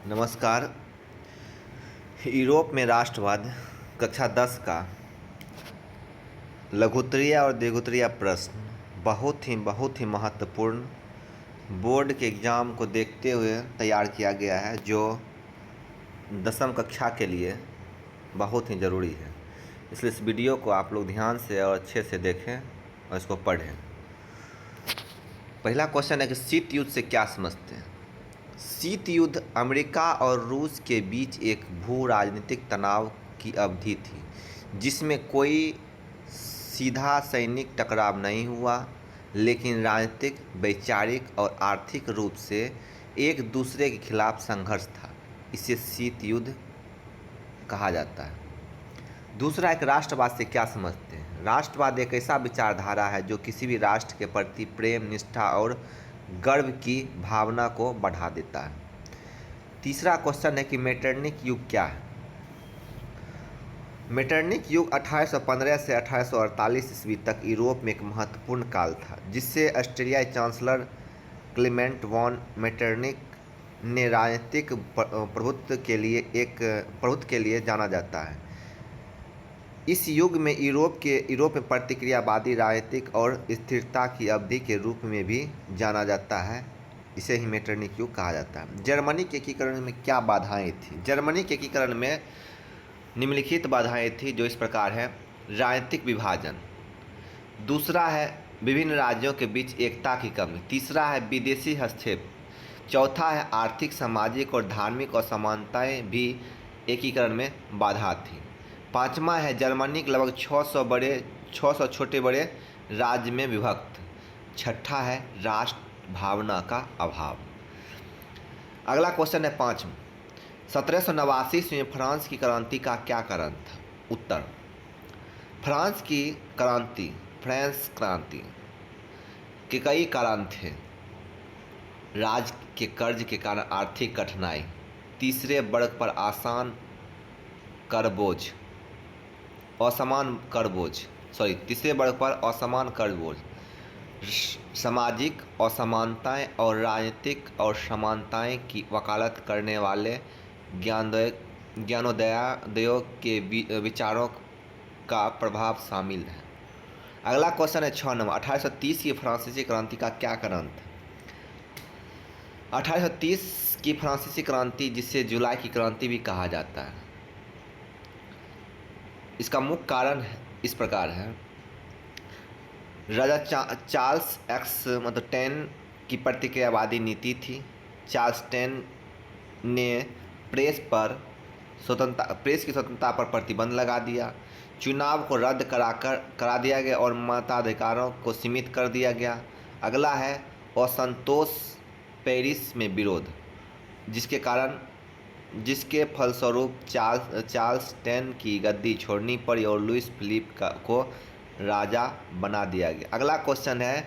नमस्कार। यूरोप में राष्ट्रवाद कक्षा 10 का लघुत्तरीय और दीर्घोत्तरीय प्रश्न बहुत ही महत्वपूर्ण बोर्ड के एग्ज़ाम को देखते हुए तैयार किया गया है, जो 10वीं कक्षा के लिए बहुत ही ज़रूरी है। इसलिए इस वीडियो को आप लोग ध्यान से और अच्छे से देखें और इसको पढ़ें। पहला क्वेश्चन है कि शीत युद्ध से क्या समझते हैं। शीत युद्ध अमेरिका और रूस के बीच एक भू राजनीतिक तनाव की अवधि थी, जिसमें कोई सीधा सैनिक टकराव नहीं हुआ, लेकिन राजनीतिक, वैचारिक और आर्थिक रूप से एक दूसरे के खिलाफ संघर्ष था। इसे शीत युद्ध कहा जाता है। दूसरा, एक राष्ट्रवाद से क्या समझते हैं। राष्ट्रवाद एक ऐसा विचारधारा है जो किसी भी राष्ट्र के प्रति प्रेम, निष्ठा और गर्व की भावना को बढ़ा देता है। तीसरा क्वेश्चन है कि मेटरनिख युग क्या है। मेटरनिख युग 1815 से 1848 ईस्वी तक यूरोप में एक महत्वपूर्ण काल था, जिससे ऑस्ट्रियाई चांसलर क्लेमेंट वॉन मेटरनिख ने राजनीतिक प्रभुत्व के लिए जाना जाता है। इस युग में यूरोप में प्रतिक्रियावादी राजनीतिक और स्थिरता की अवधि के रूप में भी जाना जाता है। इसे ही मेटरनिख युग कहा जाता है। जर्मनी के एकीकरण में क्या बाधाएं थी। जर्मनी के एकीकरण में निम्नलिखित बाधाएं थी, जो इस प्रकार है। राजनीतिक विभाजन। दूसरा है विभिन्न राज्यों के बीच एकता की कमी। तीसरा है विदेशी हस्तक्षेप। चौथा है आर्थिक, सामाजिक और धार्मिक असमानताएं भी एकीकरण में बाधा थी। पाँचवा है जर्मनी लगभग 600 छोटे बड़े राज्य में विभक्त। छठा है राष्ट्र भावना का अभाव। अगला क्वेश्चन है पाँचवा। 1789 में फ्रांस की क्रांति का क्या कारण था। उत्तर, फ्रांस क्रांति के कई कारण थे। राज के कर्ज के कारण आर्थिक कठिनाई, तीसरे वर्ग पर असमान कर बोझ, सामाजिक असमानताएं और राजनीतिक असमानताएं की वकालत करने वाले ज्ञानोदयों के विचारों का प्रभाव शामिल है। अगला क्वेश्चन है 6 नंबर। 1830 की फ्रांसीसी क्रांति का क्या कारण था। 1830 की फ्रांसीसी क्रांति, जिसे जुलाई की क्रांति भी कहा जाता है, इसका मुख्य कारण इस प्रकार है। राजा चार्ल्स टेन की प्रतिक्रियावादी नीति थी। चार्ल्स टेन ने प्रेस की स्वतंत्रता पर प्रतिबंध लगा दिया। चुनाव को रद्द करा दिया गया और मताधिकारों को सीमित कर दिया गया। अगला है असंतोष, पेरिस में विरोध, जिसके फलस्वरूप चार्ल्स टेन की गद्दी छोड़नी पड़ी और लुइस फिलिप को राजा बना दिया गया। अगला क्वेश्चन है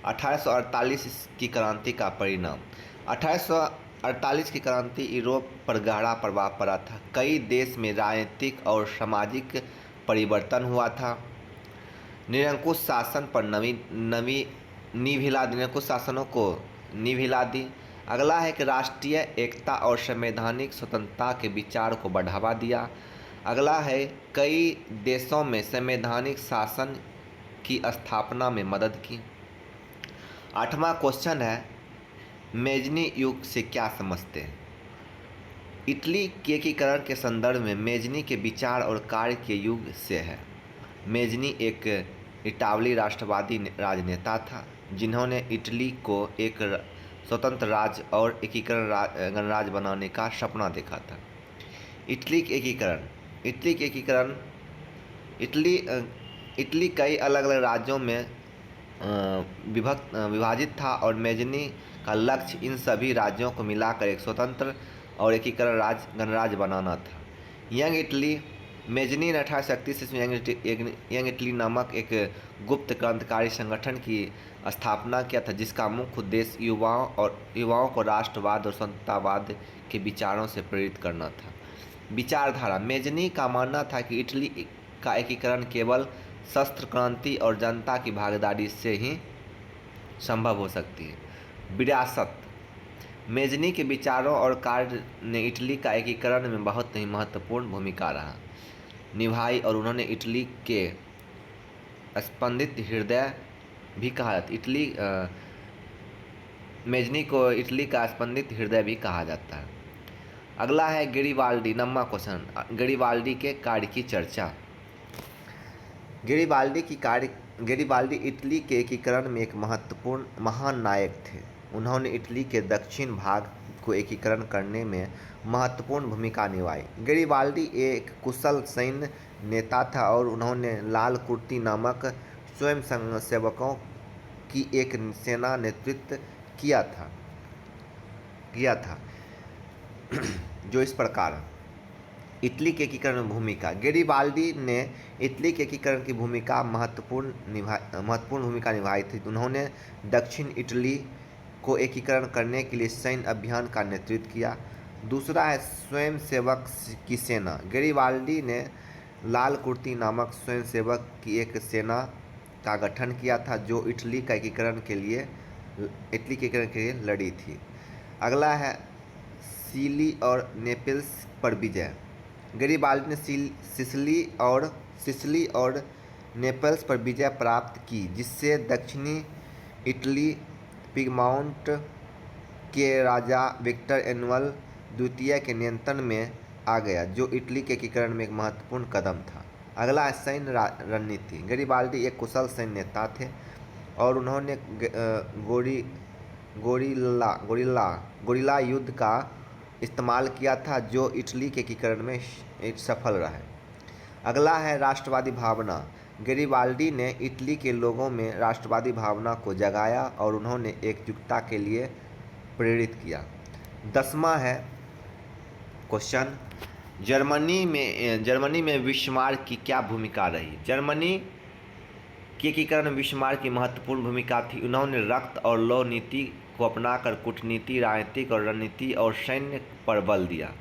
1848 की क्रांति का परिणाम। 1848 की क्रांति यूरोप पर गहरा प्रभाव पड़ा था। कई देश में राजनीतिक और सामाजिक परिवर्तन हुआ था। निरंकुश शासन पर निरंकुश शासनों को नींव हिला दी। अगला है कि राष्ट्रीय एकता और संवैधानिक स्वतंत्रता के विचार को बढ़ावा दिया। अगला है कई देशों में संवैधानिक शासन की स्थापना में मदद की। 8वां क्वेश्चन है मेजनी युग से क्या समझते हैं। इटली के एकीकरण के संदर्भ में मेजनी के विचार और कार्य के युग से है। मेजनी एक इटावली राष्ट्रवादी राजनेता था, जिन्होंने इटली को एक स्वतंत्र राज्य और एकीकरण गणराज्य बनाने का सपना देखा था। इटली कई अलग अलग राज्यों में विभाजित था और मेजनी का लक्ष्य इन सभी राज्यों को मिलाकर एक स्वतंत्र और एकीकरण गणराज्य बनाना था। मेजनी ने 1831 ईस्वी यंग इटली नामक एक गुप्त क्रांतिकारी संगठन की स्थापना किया था, जिसका मुख्य उद्देश्य युवाओं को राष्ट्रवाद और स्वतंत्रतावाद के विचारों से प्रेरित करना था। विचारधारा। मेजनी का मानना था कि इटली का एकीकरण केवल शस्त्र क्रांति और जनता की भागीदारी से ही संभव हो सकती है। विरासत। मेजनी के विचारों और कार्य ने इटली का एकीकरण में बहुत ही महत्वपूर्ण भूमिका निभाई और उन्होंने इटली के स्पंदित हृदय भी कहा जाता मेजनी को इटली का स्पंदित हृदय भी कहा जाता है। अगला है गेरिबाल्डी। नम्मा क्वेश्चन, गेरिबाल्डी के कार्य की चर्चा। गेरिबाल्डी इटली के एकीकरण में एक महत्वपूर्ण महान नायक थे। उन्होंने इटली के दक्षिण भाग को एकीकरण करने में महत्वपूर्ण भूमिका निभाई। गेरिबाल्डी एक कुशल सैन्य नेता था और उन्होंने लाल कुर्ती नामक स्वयंसेवकों की एक सेना नेतृत्व किया था जो इस प्रकार। इटली के एकीकरण में भूमिका। गेरिबाल्डी ने इटली के एकीकरण की महत्वपूर्ण भूमिका निभाई थी। उन्होंने दक्षिण इटली को एकीकरण करने के लिए सैन्य अभियान का नेतृत्व किया। दूसरा है स्वयंसेवक की सेना। गेरिबाल्डी ने लाल कुर्ती नामक स्वयंसेवक की एक सेना का गठन किया था जो इटली के एकीकरण के लिए लड़ी थी। अगला है सिसिली और नेपल्स पर विजय। गेरिबाल्डी ने सिसिली और नेपल्स पर विजय प्राप्त की जिससे दक्षिणी इटली पिगमाउंट के राजा विक्टर एनुअल द्वितीय के नियंत्रण में आ गया जो इटली के एकीकरण में एक महत्वपूर्ण कदम था। अगला है सैन्य रणनीति। गेरिबाल्डी एक कुशल सैन्य नेता थे और उन्होंने गोरिल्ला युद्ध का इस्तेमाल किया था जो इटली के एकीकरण में सफल रहा। अगला है राष्ट्रवादी भावना। गेरिबाल्डी ने इटली के लोगों में राष्ट्रवादी भावना को जगाया और उन्होंने एकजुटता के लिए प्रेरित किया। 10वां है क्वेश्चन, जर्मनी में बिस्मार्क की क्या भूमिका रही। जर्मनी के एकीकरण में बिस्मार्क की महत्वपूर्ण भूमिका थी। उन्होंने रक्त और लौ नीति को अपनाकर कूटनीति, राजनीतिक और रणनीति और सैन्य पर बल दिया।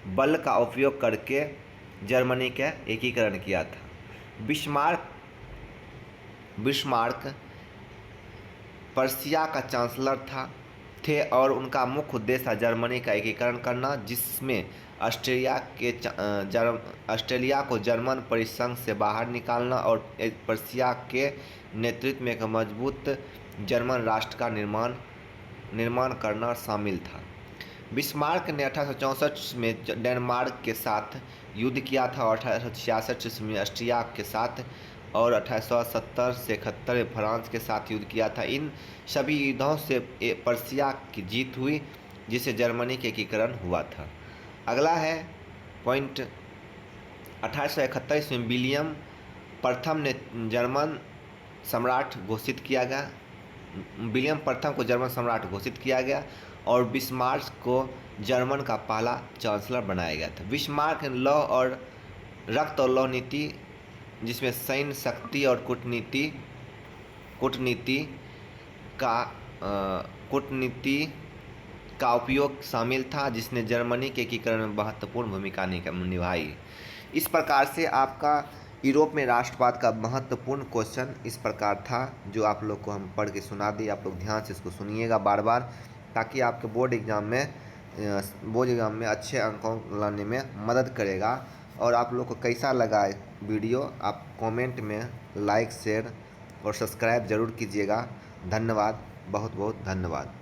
बल का उपयोग करके जर्मनी का एकीकरण किया था। बिस्मार्क पर्शिया का चांसलर थे और उनका मुख्य उद्देश्य था जर्मनी का एकीकरण करना जिसमें ऑस्ट्रिया को जर्मन परिसंघ से बाहर निकालना और पर्शिया के नेतृत्व में एक मजबूत जर्मन राष्ट्र का निर्माण करना शामिल था। बिस्मार्क ने 1864 में डेनमार्क के साथ युद्ध किया था और 1866 में ऑस्ट्रिया के साथ और 1870 से 71 में फ्रांस के साथ युद्ध किया था। इन सभी युद्धों से पर्शिया की जीत हुई जिससे जर्मनी के एकीकरण हुआ था। अगला है पॉइंट, 1831 में विलियम प्रथम ने जर्मन सम्राट घोषित किया गया। विलियम प्रथम को जर्मन सम्राट घोषित किया गया और बिस्मार्क को जर्मन का पहला चांसलर बनाया गया था। बिस्मार्क ने रक्त और लौ नीति जिसमें सैन्य शक्ति और कूटनीति का उपयोग शामिल था जिसने जर्मनी के एकीकरण में महत्वपूर्ण भूमिका निभाई। इस प्रकार से आपका यूरोप में राष्ट्रवाद का महत्वपूर्ण क्वेश्चन इस प्रकार था जो आप लोग को हम पढ़ के सुना दिए। आप लोग ध्यान से इसको सुनिएगा बार बार ताकि आपके बोर्ड एग्ज़ाम में अच्छे अंकों लाने में मदद करेगा। और आप लोग को कैसा लगा वीडियो आप कमेंट में लाइक शेयर और सब्सक्राइब ज़रूर कीजिएगा। धन्यवाद, बहुत बहुत धन्यवाद।